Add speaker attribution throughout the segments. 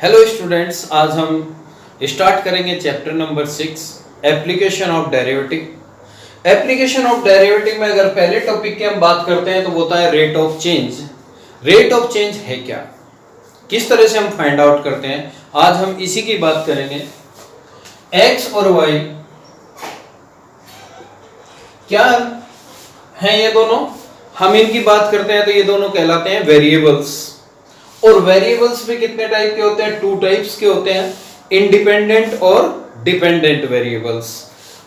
Speaker 1: Hello students, आज हम start करेंगे chapter number 6 application of derivative. Application of derivative में अगर पहले टॉपिक की हम बात करते हैं तो वो होता है rate of change. Rate of change है क्या, किस तरह से हम फाइंड आउट करते हैं, आज हम इसी की बात करेंगे। एक्स और वाई क्या हैं, ये दोनों हम इनकी बात करते हैं तो ये दोनों कहलाते हैं वेरिएबल्स। और वेरिएबल्स भी कितने टाइप के होते हैं, टू टाइप्स के होते हैं, इंडिपेंडेंट और डिपेंडेंट वेरिएबल्स।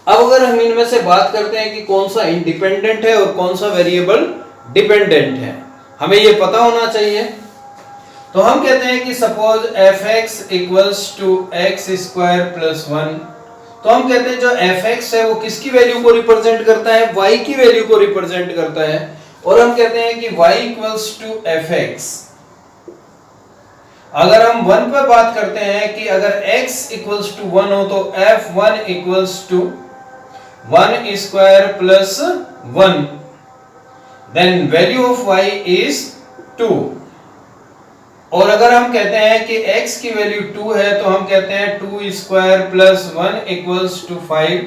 Speaker 1: अब अगर हम इनमें से बात करते हैं कि कौन सा इंडिपेंडेंट है और कौन सा वेरिएबल डिपेंडेंट है, हमें ये पता होना चाहिए। तो हम कहते हैं कि suppose fx equals to x square plus 1, तो हम कहते हैं जो fx है वो किसकी वैल्यू को रिप्रेजेंट करता है, y की वैल्यू को रिप्रेजेंट करता है। और हम कहते हैं कि y इक्वल्स टू fx। अगर हम 1 पर बात करते हैं कि अगर x इक्वल्स टू 1 हो तो f1 equals to 1 square plus 1, then value of y is 2। और अगर हम कहते हैं कि x की वैल्यू 2 है तो हम कहते हैं 2 स्क्वायर प्लस 1 इक्वल्स टू 5,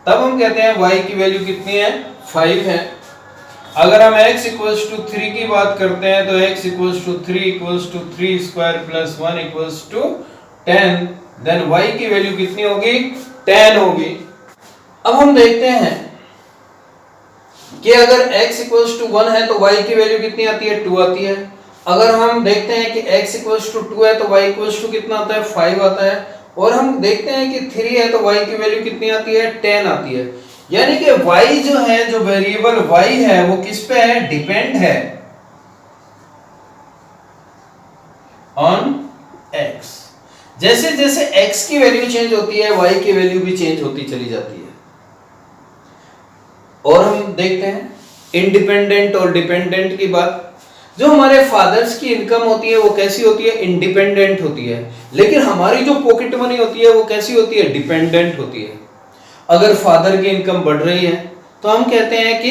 Speaker 1: तब हम कहते हैं y की वैल्यू कितनी है, 5 है। अगर हम x इक्वल्स टू 3 की बात करते हैं तो x equals to 3 equals to 3 square plus 1 equals to 10, then y की वैल्यू कितनी होगी, 10 होगी। अब हम देखते हैं कि अगर x इक्वल्स टू 1 है तो y की वैल्यू कितनी आती है, 2 आती है। अगर हम देखते हैं कि x इक्वल्स टू 2 है तो y इक्वल्स टू कितना आता है, 5 आता है। और हम देखते हैं कि 3 है तो y की वैल्यू कितनी आती है, 10 आती है। यानी कि y जो है, जो वेरिएबल y है वो किस पे है, डिपेंड है ऑन x। जैसे जैसे x की वैल्यू चेंज होती है y की वैल्यू भी चेंज होती चली जाती है। और हम देखते हैं इंडिपेंडेंट और डिपेंडेंट की बात। जो हमारे फादर्स की इनकम होती है वो कैसी होती है, इंडिपेंडेंट होती है। लेकिन हमारी जो पॉकेट मनी होती है वो कैसी होती है, डिपेंडेंट होती है। अगर फादर की इनकम बढ़ रही है तो हम कहते हैं कि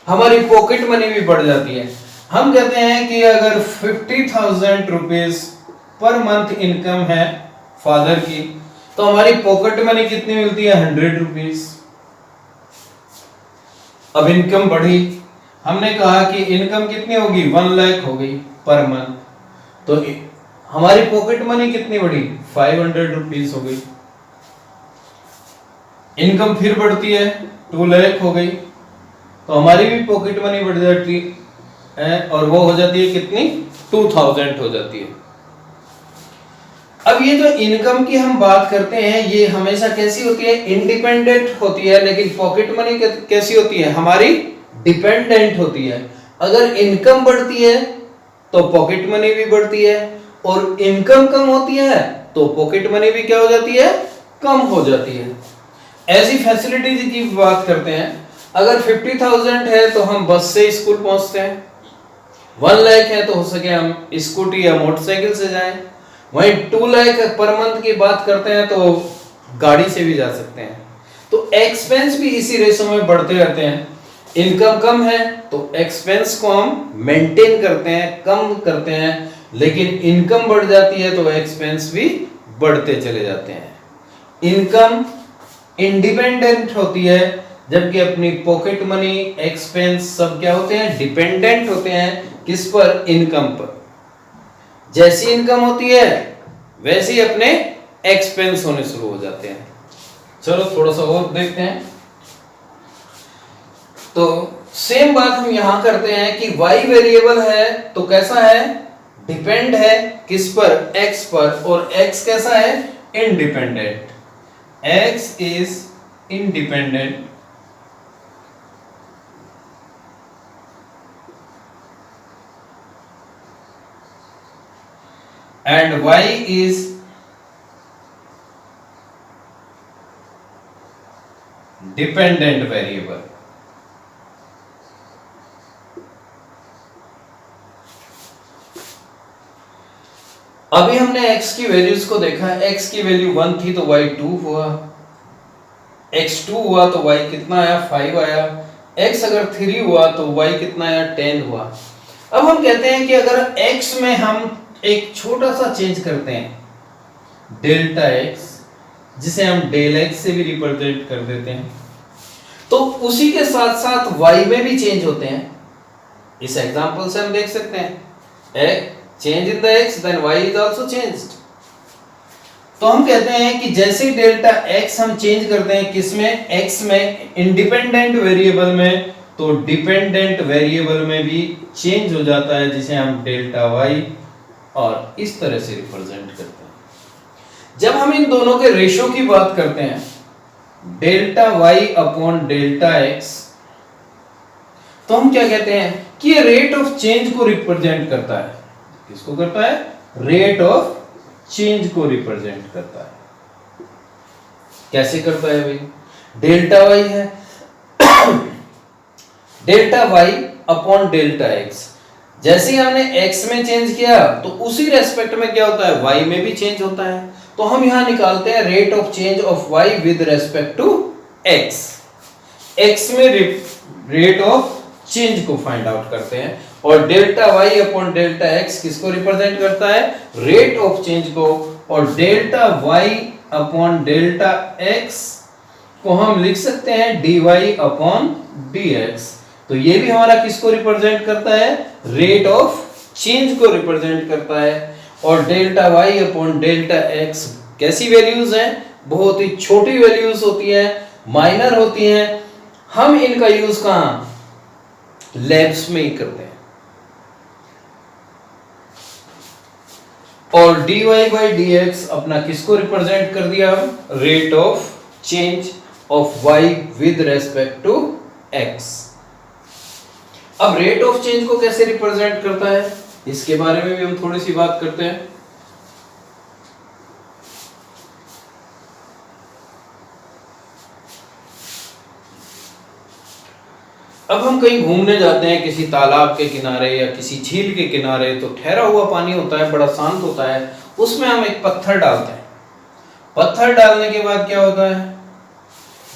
Speaker 1: हमारी पॉकेट मनी भी बढ़ जाती है। हम कहते हैं कि अगर 50,000 रुपीज पर मंथ इनकम है फादर की तो हमारी पॉकेट मनी कितनी मिलती है, 100 रुपीज। अब इनकम बढ़ी, हमने कहा कि इनकम कितनी होगी, 1 लाख हो गई पर मंथ, तो हमारी पॉकेट मनी कितनी बढ़ी, 500 रुपीज हो गई। इनकम फिर बढ़ती है, 2 लाख हो गई, तो हमारी भी पॉकेट मनी बढ़ जाती है और वो हो जाती है कितनी, 2000 हो जाती है। अब ये जो इनकम की हम बात करते हैं ये हमेशा कैसी होती है, इंडिपेंडेंट होती है। लेकिन पॉकेट मनी कैसी होती है, हमारी डिपेंडेंट होती है। अगर इनकम बढ़ती है तो पॉकेट मनी भी बढ़ती है, और इनकम कम होती है तो पॉकेट मनी भी क्या हो जाती है, कम हो जाती है। ऐसी फैसिलिटीज की बात करते हैं। अगर 50,000 है तो हम बस से स्कूल पहुंचते हैं, 1 लाख है तो हो सके हम स्कूटी या मोटरसाइकिल से जाएं। वहीं 2 लाख पर मंथ की बात करते हैं तो गाड़ी से भी जा सकते हैं। तो एक्सपेंस भी इसी रेशो में बढ़ते रहते हैं। इनकम कम है तो एक्सपेंस को हम मेंटेन करते हैं, कम करते हैं, लेकिन इनकम बढ़ जाती है तो एक्सपेंस भी बढ़ते चले जाते हैं। इनकम इंडिपेंडेंट होती है, जबकि अपनी पॉकेट मनी, एक्सपेंस सब क्या होते हैं, डिपेंडेंट होते हैं। किस पर, इनकम पर। जैसी इनकम होती है वैसे ही अपने एक्सपेंस होने शुरू हो जाते हैं। चलो थोड़ा सा और देखते हैं। तो सेम बात हम यहां करते हैं कि y वेरिएबल है तो कैसा है, डिपेंड है किस पर, x पर, और x कैसा है, independent. x is independent and y is dependent variable। अभी हमने x की वैल्यूज को देखा है। x की वैल्यू 1 थी तो y 2 हुआ, x 2 हुआ तो y कितना आया, 5 आया। x अगर 3 हुआ तो y कितना आया, 10 हुआ। अब हम कहते हैं कि अगर x में हम एक छोटा सा चेंज करते हैं डेल्टा एक्स, जिसे हम डेल एक्स से भी रिप्रेजेंट कर देते हैं, तो उसी के साथ साथ y में भी चेंज होते हैं। इस एग्जांपल से हम देख सकते हैं एक change in the x then y is also changed. तो हम कहते हैं कि जैसे ही डेल्टा x हम चेंज करते हैं किसमें, x में, इंडिपेंडेंट वेरिएबल में, तो डिपेंडेंट वेरिएबल में भी चेंज हो जाता है, जिसे हम डेल्टा y और इस तरह से रिप्रेजेंट करते हैं। जब हम इन दोनों के रेशो की बात करते हैं delta y upon delta x, तो हम क्या कहते हैं कि ये रेट ऑफ चेंज को रिप्रेजेंट करता है। किसको करता है? रेट ऑफ चेंज को रिप्रेजेंट करता है। कैसे करता है भाई? डेल्टा y है delta y upon delta x, जैसे ही हमने x में चेंज किया तो उसी रेस्पेक्ट में क्या होता है, y में भी चेंज होता है। तो हम यहां निकालते हैं rate of change of y with respect to x। x में रेट ऑफ चेंज को फाइंड आउट करते हैं, और delta y upon delta x किसको रिप्रेजेंट करता है? रेट ऑफ चेंज को। और delta y upon delta x को हम लिख सकते हैं dy अपॉन dx। तो ये भी हमारा किसको रिप्रेजेंट करता है? रेट ऑफ चेंज को रिप्रेजेंट करता है। और delta y upon delta x कैसी वैल्यूज हैं? बहुत ही छोटी वैल्यूज होती हैं, माइनर होती हैं। हम इनका यूज कहां? लैब्स में ही करते हैं। और dy बाई dx अपना किसको रिप्रेजेंट कर दिया? Rate of change of y with respect to x। अब रेट ऑफ चेंज को कैसे रिप्रेजेंट करता है, इसके बारे में भी हम थोड़ी सी बात करते हैं। अब हम कहीं घूमने जाते हैं, किसी तालाब के किनारे या किसी झील के किनारे, तो ठहरा हुआ पानी होता है, बड़ा शांत होता है, उसमें हम एक पत्थर डालते हैं। पत्थर डालने के बाद क्या होता है?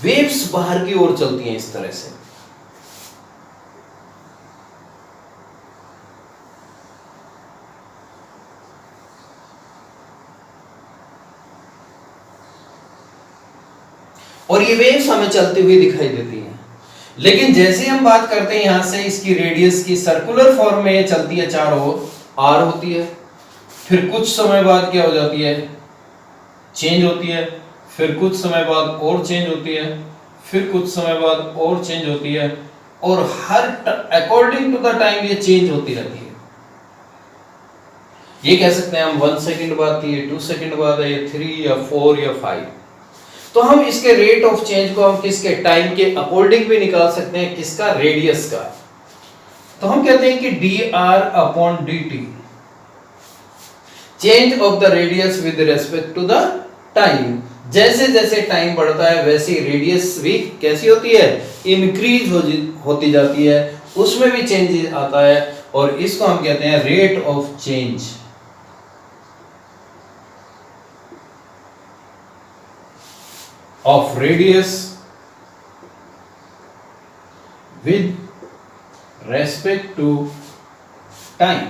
Speaker 1: वेव्स बाहर की ओर चलती हैं इस तरह से। और ये वेव्स हमें चलती हुई दिखाई देती हैं। लेकिन जैसे हम बात करते हैं यहां से इसकी रेडियस की, सर्कुलर फॉर्म में ये चलती है चारों ओर, आर होती है, फिर कुछ समय बाद क्या हो जाती है? चेंज होती है, फिर कुछ समय बाद और चेंज होती है, फिर कुछ समय बाद और चेंज होती है, और हर अकॉर्डिंग टू द टाइम ये चेंज होती रहती है। ये कह सकते हैं हम 1 सेकंड बाद थी, 2 सेकंड बाद है, ये 3 या 4 या 5। तो हम इसके रेट ऑफ चेंज को हम किसके? टाइम के अकॉर्डिंग भी निकाल सकते हैं। किसका? रेडियस का। तो हम कहते हैं कि dr upon dt, change of the radius with respect to the time. जैसे जैसे टाइम बढ़ता है वैसे रेडियस भी कैसी होती है? इंक्रीज होती जाती है, उसमें भी चेंज आता है, और इसको हम कहते हैं rate of change. Of radius with respect to time।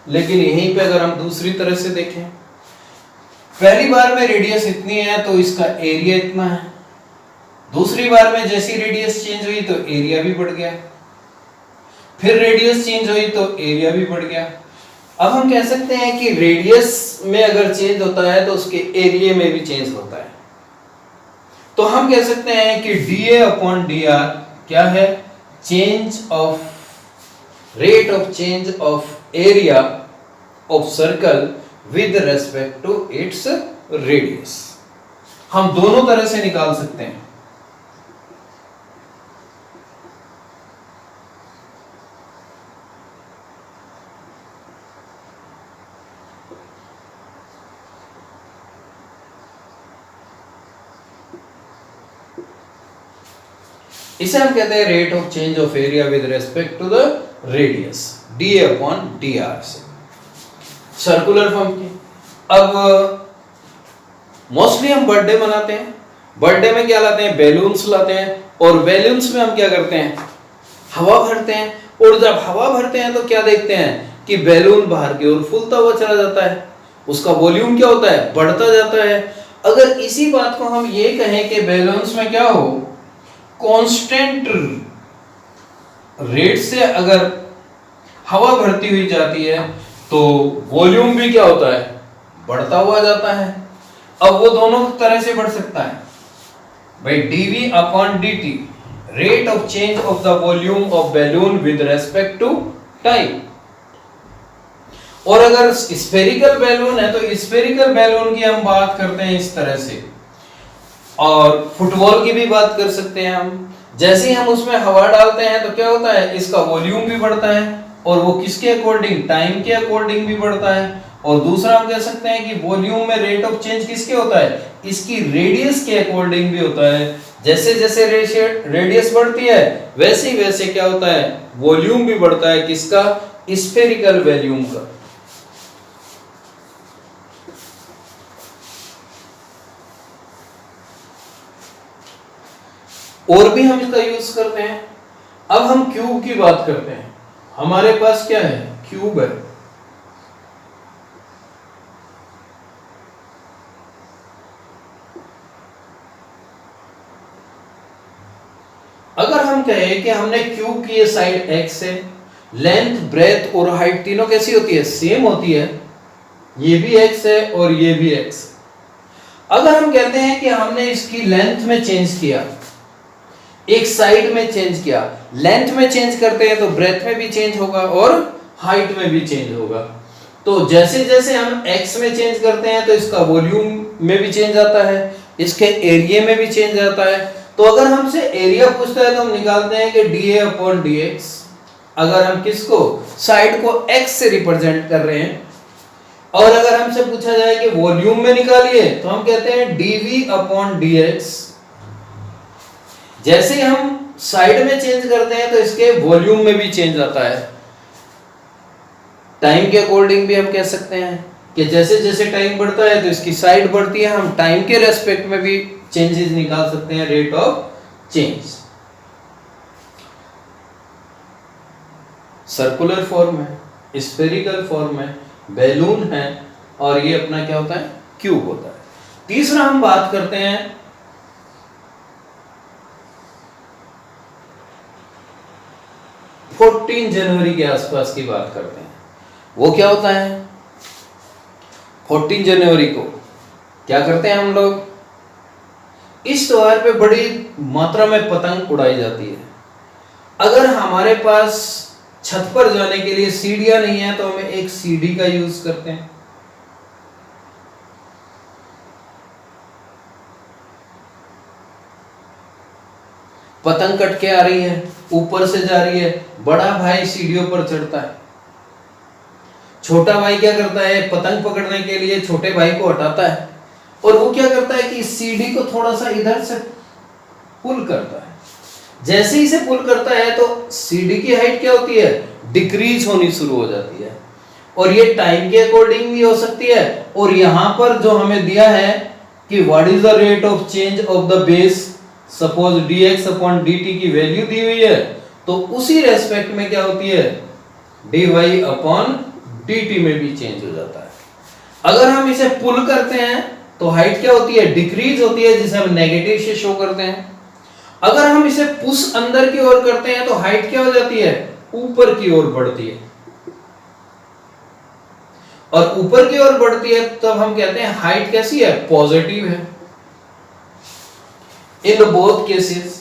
Speaker 1: लेकिन यहीं पे अगर हम दूसरी तरह से देखें, पहली बार में रेडियस इतनी है तो इसका एरिया इतना है, दूसरी बार में जैसी रेडियस चेंज हुई तो एरिया भी बढ़ गया, फिर रेडियस चेंज हुई तो एरिया भी बढ़ गया। अब हम कह सकते हैं कि रेडियस में अगर चेंज होता है तो उसके एरिया में भी चेंज होता है। तो हम कह सकते हैं कि dA अपॉन dr क्या है? Change of rate of change of area of circle with respect to its radius. हम दोनों तरह से निकाल सकते हैं। इसे हम कहते हैं rate of change of area with respect to the radius, dA upon dr से। सर्कुलर फॉर्म की। अब मोस्टली हम बर्थडे मनाते हैं, बर्थडे में क्या लाते हैं? बैलून्स लाते हैं, और बैलून्स में हम क्या करते हैं? हवा भरते हैं, और जब हवा भरते हैं तो क्या देखते हैं कि बैलून बाहर की ओर फूलता हुआ चला जाता है, उसका वॉल्यूम क्या होता है, बढ़ता जाता है। अगर इसी बात को हम ये कहें कि बैलून्स में क्या हो, कांस्टेंट रेट से अगर हवा भरती हुई जाती है तो वॉल्यूम भी क्या होता है, बढ़ता हुआ जाता है। अब वो दोनों तरह से बढ़ सकता है भाई, dv upon dt, rate of change of the volume of balloon with respect to time. और अगर स्फेरिकल बैलून है तो स्फेरिकल बैलून की हम बात करते हैं इस तरह से, और फुटबॉल की भी बात कर सकते हैं हम। जैसे ही हम उसमें हवा डालते हैं तो क्या होता है, इसका वॉल्यूम भी बढ़ता है, और वो किसके अकॉर्डिंग, टाइम के अकॉर्डिंग भी बढ़ता है। और दूसरा हम कह सकते हैं कि वॉल्यूम में रेट ऑफ चेंज किसके होता है, इसकी रेडियस के अकॉर्डिंग भी होता है। जैसे जैसे रेडियस बढ़ती है वैसे ही वैसे क्या होता है, वॉल्यूम भी बढ़ता है, किसका, स्फेरिकल वॉल्यूम का। और भी हम इसका यूज करते हैं। अब हम क्यूब की बात करते हैं। हमारे पास क्या है, क्यूब है। अगर हम कहें कि हमने क्यूब की ये साइड x है, लेंथ, ब्रेथ और हाइट तीनों कैसी होती है, सेम होती है। ये भी x है और ये भी x। अगर हम कहते हैं कि हमने इसकी लेंथ में चेंज किया, एक साइड में चेंज किया, लेंथ में चेंज करते हैं तो ब्रेथ में भी चेंज होगा और हाइट में भी चेंज होगा। तो जैसे जैसे हम x में चेंज करते हैं तो इसका वॉल्यूम में भी चेंज आता है, इसके एरिया में भी चेंज आता है। तो अगर हमसे एरिया पूछता है तो हम निकालते हैं कि dA अपॉन dx। अगर हम किसको, साइड को x से रिप्रेजेंट कर रहे हैं। और अगर हमसे पूछा जाए कि वॉल्यूम में निकालिए तो हम कहते हैं dV अपॉन dx। जैसे ही हम साइड में चेंज करते हैं तो इसके वॉल्यूम में भी चेंज आता है। टाइम के अकॉर्डिंग भी हम कह सकते हैं कि जैसे जैसे टाइम बढ़ता है तो इसकी साइड बढ़ती है। हम टाइम के रेस्पेक्ट में भी चेंजेस निकाल सकते हैं, rate of change. Circular form है, स्फेरिकल फॉर्म है, बैलून है, और ये अपना क्या होता है, क्यूब होता है। तीसरा हम बात करते हैं 14 जनवरी के आसपास की बात करते हैं। वो क्या होता है, 14 जनवरी को क्या करते हैं हम लोग, इस त्योहार पे बड़ी मात्रा में पतंग उड़ाई जाती है। अगर हमारे पास छत पर जाने के लिए सीढ़ियां नहीं है तो हमें एक सीढ़ी का यूज करते हैं। पतंग कट के आ रही है, ऊपर से जा रही है, बड़ा भाई सीढ़ियों पर चढ़ता है, छोटा भाई क्या करता है, पतंग पकड़ने के लिए छोटे भाई को हटाता है, और वो क्या करता है कि सीढ़ी को थोड़ा सा इधर से पुल करता है। जैसे ही से पुल करता है तो सीढ़ी की हाइट क्या होती है, डिक्रीज होनी शुरू हो जाती है। और ये टाइम के अकॉर्डिंग भी हो सकती है, और यहां पर जो हमें दिया है कि what is the rate of change of the base, suppose dx upon dt की वैल्यू दी हुई है, तो उसी रेस्पेक्ट में क्या होती है, dy अपॉन dt में भी चेंज हो जाता है। अगर हम इसे पुल करते हैं तो हाइट क्या होती है, डिक्रीज होती है, जिसे हम नेगेटिव से शो करते हैं। अगर हम इसे पुश अंदर की ओर करते हैं तो हाइट क्या हो जाती है, ऊपर की ओर बढ़ती है। और ऊपर की ओर बढ़ती है तब हम कहते हैं हाइट कैसी है, पॉजिटिव है। इन बोथ केसेस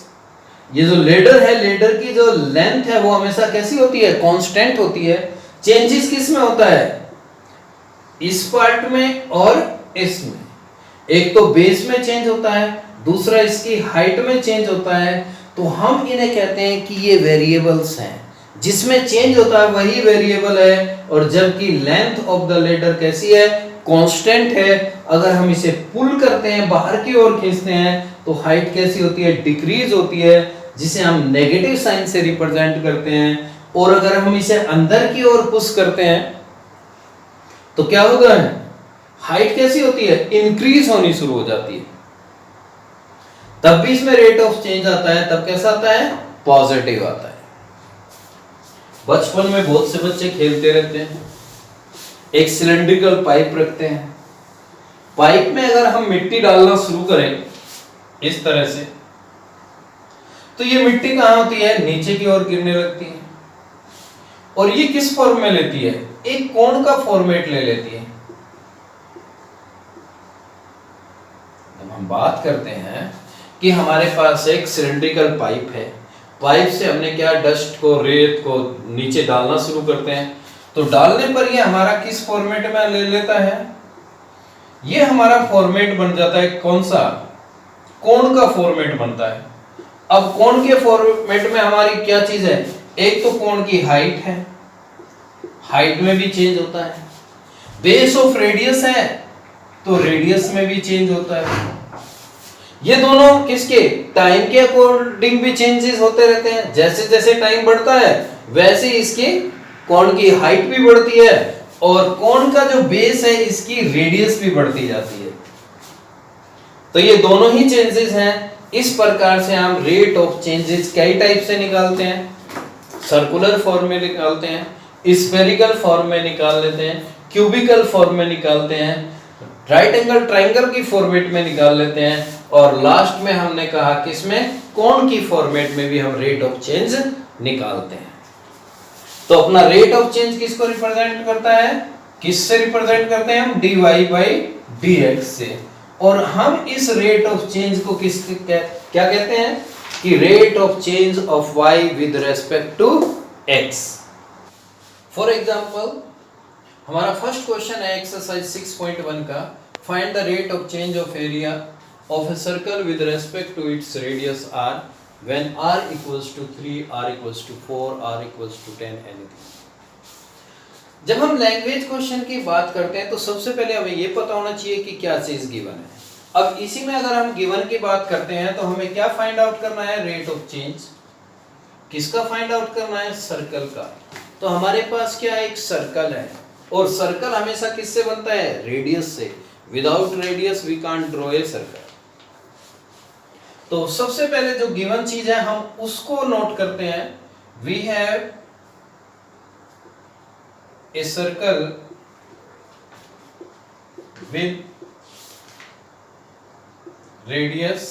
Speaker 1: ये जो लेडर है, लेडर की जो लेंथ है वो हमेशा कैसी होती है, कांस्टेंट होती है। चेंजेस किस में होता है, इस पार्ट में और इसमें। एक तो बेस में चेंज होता है, दूसरा इसकी हाइट में चेंज होता है। तो हम इन्हें कहते हैं कि ये वेरिएबल्स हैं, जिसमें चेंज होता है वही वेरिएबल है। और जबकि लेंथ ऑफ द लेडर कैसी है, कांस्टेंट है। अगर हम इसे पुल करते हैं, बाहर की ओर खींचते हैं, तो हाइट कैसी होती है, डिक्रीज होती है, जिसे हम नेगेटिव साइन से रिप्रेजेंट करते हैं। और अगर हम इसे अंदर की ओर पुश करते हैं तो क्या होगा, हाइट कैसी होती है, इंक्रीज होनी शुरू हो जाती है। तब भी इसमें रेट ऑफ चेंज आता है, तब कैसा आता है, पॉजिटिव आता है। बचपन में बहुत से बच्चे खेलते रहते हैं, एक सिलेंड्रिकल पाइप रखते हैं, पाइप में अगर हम मिट्टी डालना शुरू करें इस तरह से, तो ये मिट्टी कहां होती है, नीचे की ओर गिरने लगती है, और ये किस फॉर्म में लेती है, एक कोण का फॉर्मेट ले लेती है। जब हम बात करते हैं कि हमारे पास एक सिलेंड्रिकल पाइप है, पाइप से हमने क्या, डस्ट को, रेत को नीचे डालना शुरू करते हैं, तो डालने पर ये हमारा किस फॉर्मेट में ले लेता है, ये हमारा फॉर्मेट बन जाता है कौन सा, कोण का फॉर्मेट बनता है। अब कोण के फॉर्मेट में हमारी क्या चीज है, एक तो कोण की हाइट है, हाइट में भी चेंज होता है, बेस ऑफ रेडियस है तो रेडियस में भी चेंज होता है। ये दोनों किसके, टाइम के अकॉर्डिंग भी चेंजेस होते रहते हैं, जैसे जैसे टाइम बढ़ता है वैसे इसकी कोण की हाइट भी बढ़ती है, और कोण का जो बेस है इसकी रेडियस भी बढ़ती जाती है। तो ये दोनों ही चेंजेस हैं। इस प्रकार से हम रेट ऑफ चेंजेस कई टाइप से निकालते हैं, सर्कुलर फॉर्म में निकालते हैं, स्फेरिकल फॉर्म में निकाल लेते हैं, क्यूबिकल फॉर्म में निकालते हैं, राइट एंगल ट्रायंगल की फॉर्मेट में निकाल लेते हैं, और लास्ट में हमने कहा किसमें, कोण की फॉर्मेट में भी हम रेट ऑफ चेंज निकालते हैं। तो अपना रेट ऑफ चेंज किसको रिप्रेजेंट करता है, किससे रिप्रेजेंट करते हैं हम, dy by dx से, और हम इस रेट ऑफ चेंज को क्या कहते हैं कि rate of change of y with respect to x। For example हमारा फर्स्ट क्वेश्चन है एक्सरसाइज 6.1 का, find the rate of change of area of a circle with respect to its radius r when r equals to 3, r equals to 4, r equals to 10, anything। जब हम language question की बात करते हैं तो सबसे पहले हमें ये पता होना चाहिए कि क्या चीज गिवन है। अब इसी में अगर हम गिवन की बात करते हैं तो हमें क्या फाइंड आउट करना है, रेट ऑफ चेंज। किसका फाइंड आउट करना है, सर्कल का। तो हमारे पास क्या एक सर्कल है, और सर्कल हमेशा किससे बनता है, रेडियस से। Without radius we can't draw a circle. तो सबसे पहले जो गिवन चीज है हम उसको नोट करते हैं। We have a circle with radius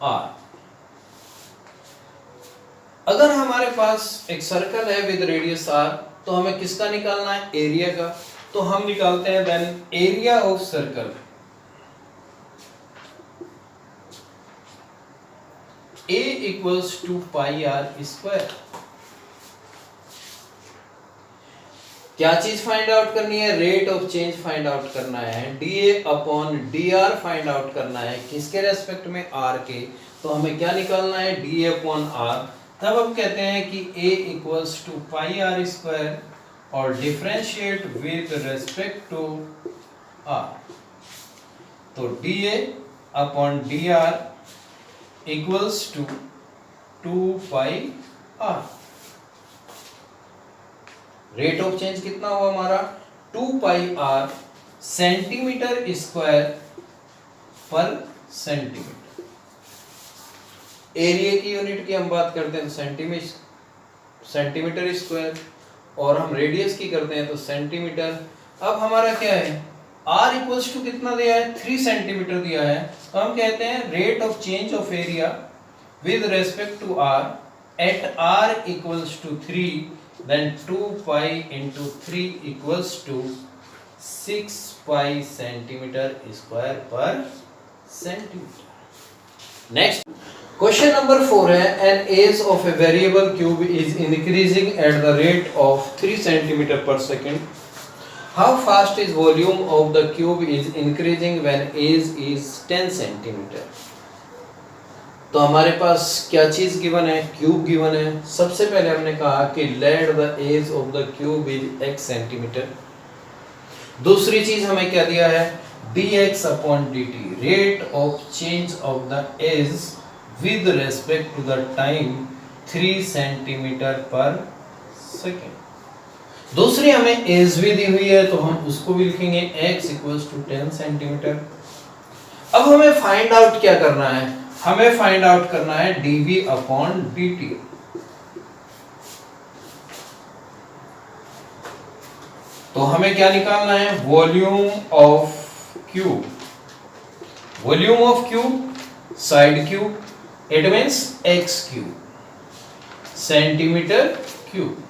Speaker 1: r। अगर हमारे पास एक सर्कल है विद रेडियस r तो हमें किसका निकालना है, एरिया का। तो हम निकालते हैं then area of circle A equals to pi r square। क्या चीज फाइंड आउट करनी है, rate of change find out करना है, dA upon dr find out करना है, किसके रेस्पेक्ट में, r के। तो हमें क्या निकालना है, dA अपॉन r। तब हम कहते हैं कि A equals to pi r square और differentiate with respect to r। तो dA upon dr equals to 2 pi r। रेट ऑफ चेंज कितना हुआ हमारा, 2 pi r centimetre square per centimetre. Area की यूनिट की हम बात करते हैं तो सेंटीमीटर स्क्वायर, और हम रेडियस की करते हैं तो सेंटीमीटर। अब हमारा क्या है, r इक्वल्स टू कितना दिया है, 3 सेंटीमीटर दिया है। तो हम कहते हैं rate of change of area with respect to r at r equals to 3, then 2 pi into 3 equals to 6 pi centimetre square per centimetre. Next question number 4 है, an edge of a variable cube is increasing at the rate of 3 centimetre per second. How fast is volume of the cube is increasing when age is 10 centimeter। तो हमारे पास क्या चीज given है, cube given है। सबसे पहले हमने कहा कि let the age of the cube is x centimetre. दूसरी चीज हमें क्या दिया है, dx upon dt, rate of change of the age with respect to the time 3 centimetre per second. दूसरी हमें एज भी दी हुई है तो हम उसको भी लिखेंगे x इक्वल्स टू 10 सेंटीमीटर। अब हमें फाइंड आउट क्या करना है, हमें फाइंड आउट करना है dv अपॉन dt। तो हमें क्या निकालना है, volume of cube, volume of cube side cube, it means x cube, centimetre cube.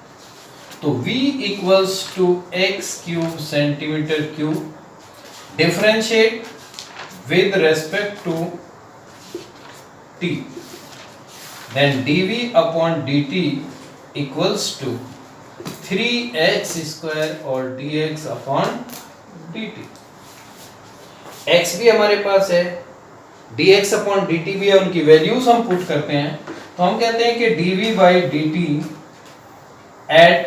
Speaker 1: तो v equals to x cube centimetre cube, differentiate with respect to t, then dv upon dt equals to 3x square और dx upon dt। x भी हमारे पास है, dx upon dt भी है, उनकी values हम put करते हैं तो हम कहते हैं कि dv by dt at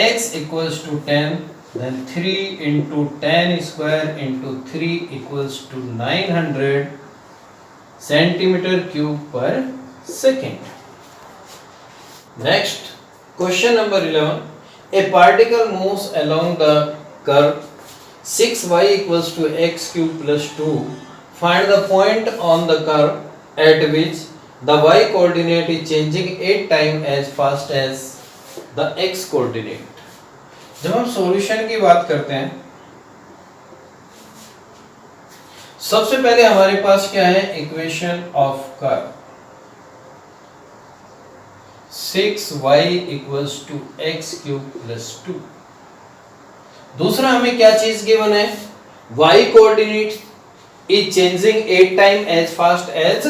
Speaker 1: x equals to 10, then 3 into 10 square into 3 equals to 900 centimeter cube per second. Next, question number 11. A particle moves along the curve 6y equals to x cube plus 2. Find the point on the curve at which the y coordinate is changing 8 times as fast as the x coordinate. जब हम solution की बात करते हैं, सबसे पहले हमारे पास क्या है, equation of curve 6y equals to x cube plus 2। दूसरा हमें क्या चीज गिवन है, y coordinate is changing 8 time as fast as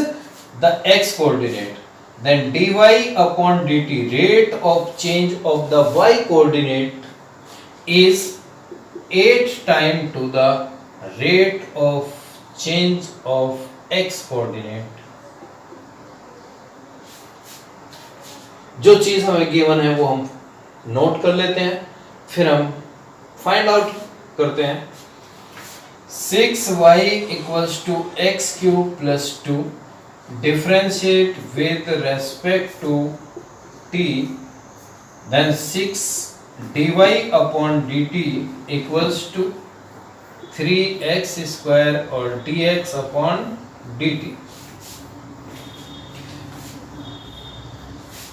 Speaker 1: the x coordinate, then dy upon dt, rate of change of the y coordinate is 8 times to the rate of change of x coordinate। जो चीज हमें given है वो हम note कर लेते हैं, फिर हम फाइंड आउट करते हैं। 6y equals to x cube plus 2, differentiate with respect to t, then 6 dy upon dt equals to 3x square or dx upon dt।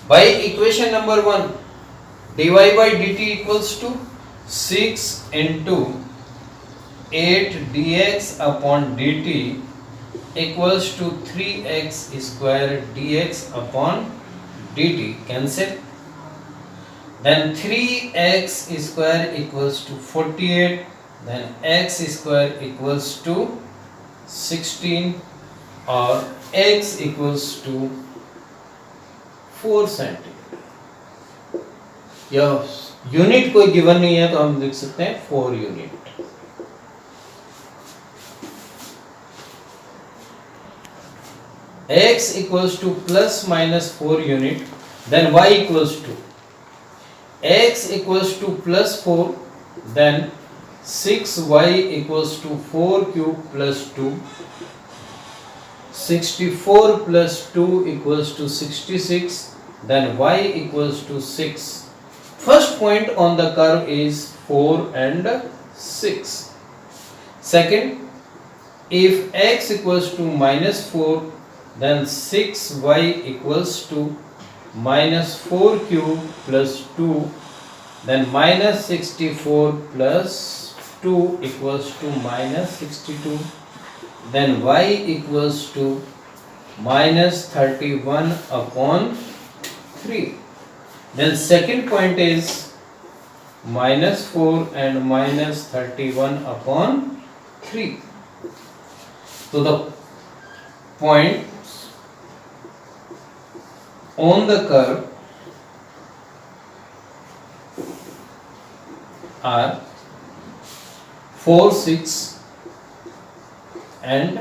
Speaker 1: By equation number 1, dy by dt equals to 6 into 8 dx upon dt equals to 3x square dx upon dt, cancel, then 3x square equals to 48, then x square equals to 16 और x equals to 4 centimetre. यह unit कोई given नहीं है तो हम लिख सकते हैं 4 unit. x equals to plus minus 4 unit, then y equals to x equals to plus 4, then 6y equals to 4 cube plus 2, 64 plus 2 equals to 66, then y equals to 6. First point on the curve is 4 and 6. Second, if x equals to minus 4, then 6y equals to minus 4 cube plus 2, then minus 64 plus 2 equals to minus 62, then y equals to minus 31 upon 3. Then second point is minus 4 and minus 31 upon 3. So the points on the curve are 4, 6 and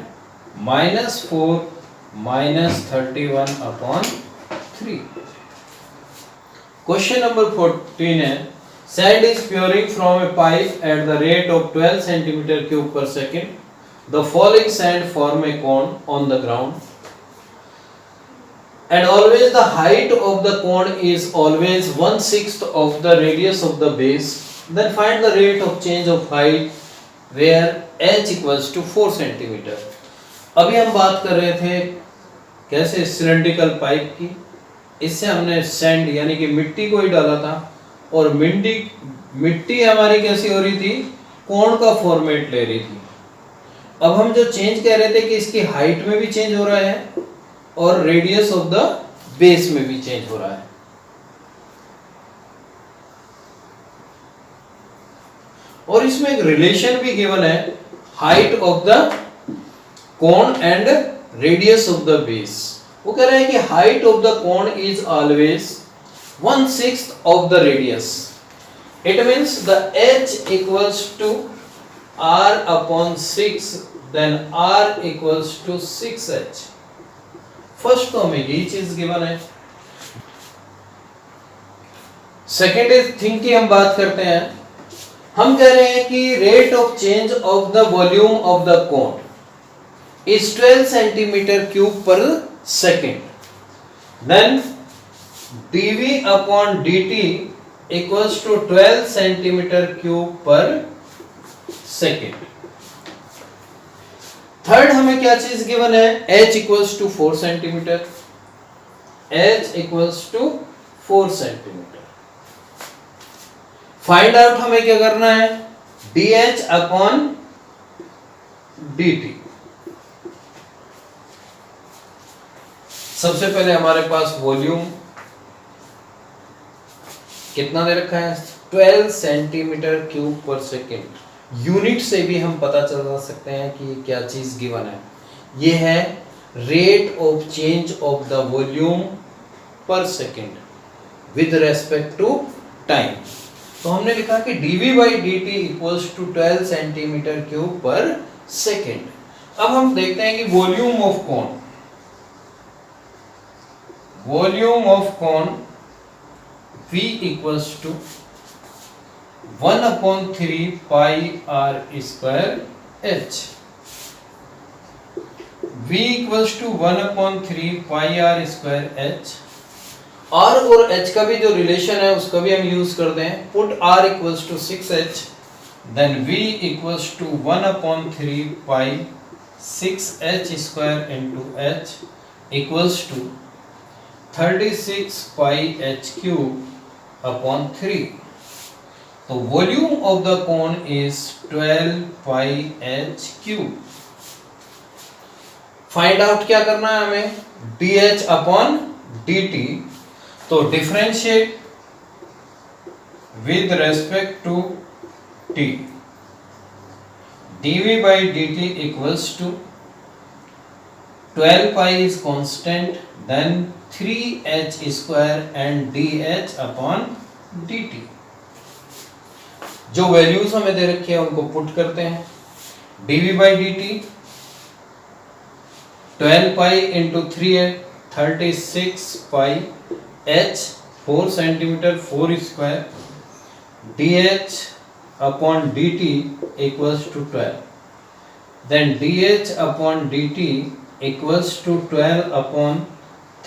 Speaker 1: minus 4 minus 31 upon 3. Question number 14 है, sand is pouring from a pipe at the rate of 12 centimeter cube per second. The falling sand form a cone on the ground, and always the height of the cone is always 1/6 of the radius of the base. Then find the rate of change of height where h equals to 4 centimeter. अभी हम बात कर रहे थे कैसे cylindrical pipe की, इससे हमने सैंड यानी कि मिट्टी को ही डाला था और मिट्टी हमारी कैसी हो रही थी, कोण का फॉर्मेट ले रही थी। अब हम जो चेंज कह रहे थे कि इसकी हाइट में भी चेंज हो रहा है और रेडियस ऑफ द बेस में भी चेंज हो रहा है। और इसमें एक रिलेशन भी गिवन है, height of the cone and radius of the base. वो कह रहे हैं कि height of the cone is always 1/6 of the radius. It means the h equals to r upon 6, then r equals to 6h। First तो हमें यही चीज given है। सेकेंड थिंग की हम बात करते हैं। हम कह रहे हैं कि rate of change of the volume of the cone is 12 centimeter cube per second. Then dV upon dt equals to 12 centimeter cube per second. Third हमें क्या चीज गिवन है, h equals to 4 centimeter. h equals to 4 centimeter. Find out हमें क्या करना है, dh upon dt। सबसे पहले हमारे पास वॉल्यूम कितना दे रखा है, 12 centimetre cube per second. Unit से भी हम पता चला सकते हैं कि क्या चीज गिवन है। ये है rate of change of the volume per second with respect to time. तो हमने लिखा कि dv by dt equals to 12 centimetre cube per second. अब हम देखते हैं कि volume of cone, volume of cone V equals to 1/3 pi r square h। V equals to 1/3 pi r square h। r और h का भी जो relation है उसका भी हम यूज करते हैं। Put r equals to 6h, then V equals to 1/3 pi 6h square into h equals to 36 pi h cube upon 3। तो volume of the cone is 12 pi h cube. Find out क्या करना है हमें, dh अपॉन dt। तो differentiate with respect to t, dv by dt equals to 12 pi is constant, then 3h square and dh upon dt। जो values हमें दे रखी है उनको पुट करते हैं। dv by dt 12 pi into 3 है 36 pi h 4 centimetre 4 square, dh upon dt equals to 12, then dh upon dt equals to 12 upon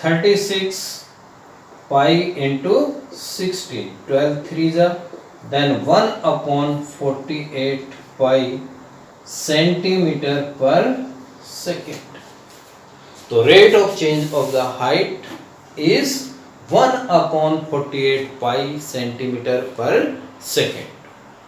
Speaker 1: 36 pi into 16, 12 3s are, then 1 upon 48 pi centimeter per second। तो rate of change of the height is 1 upon 48 pi centimeter per second।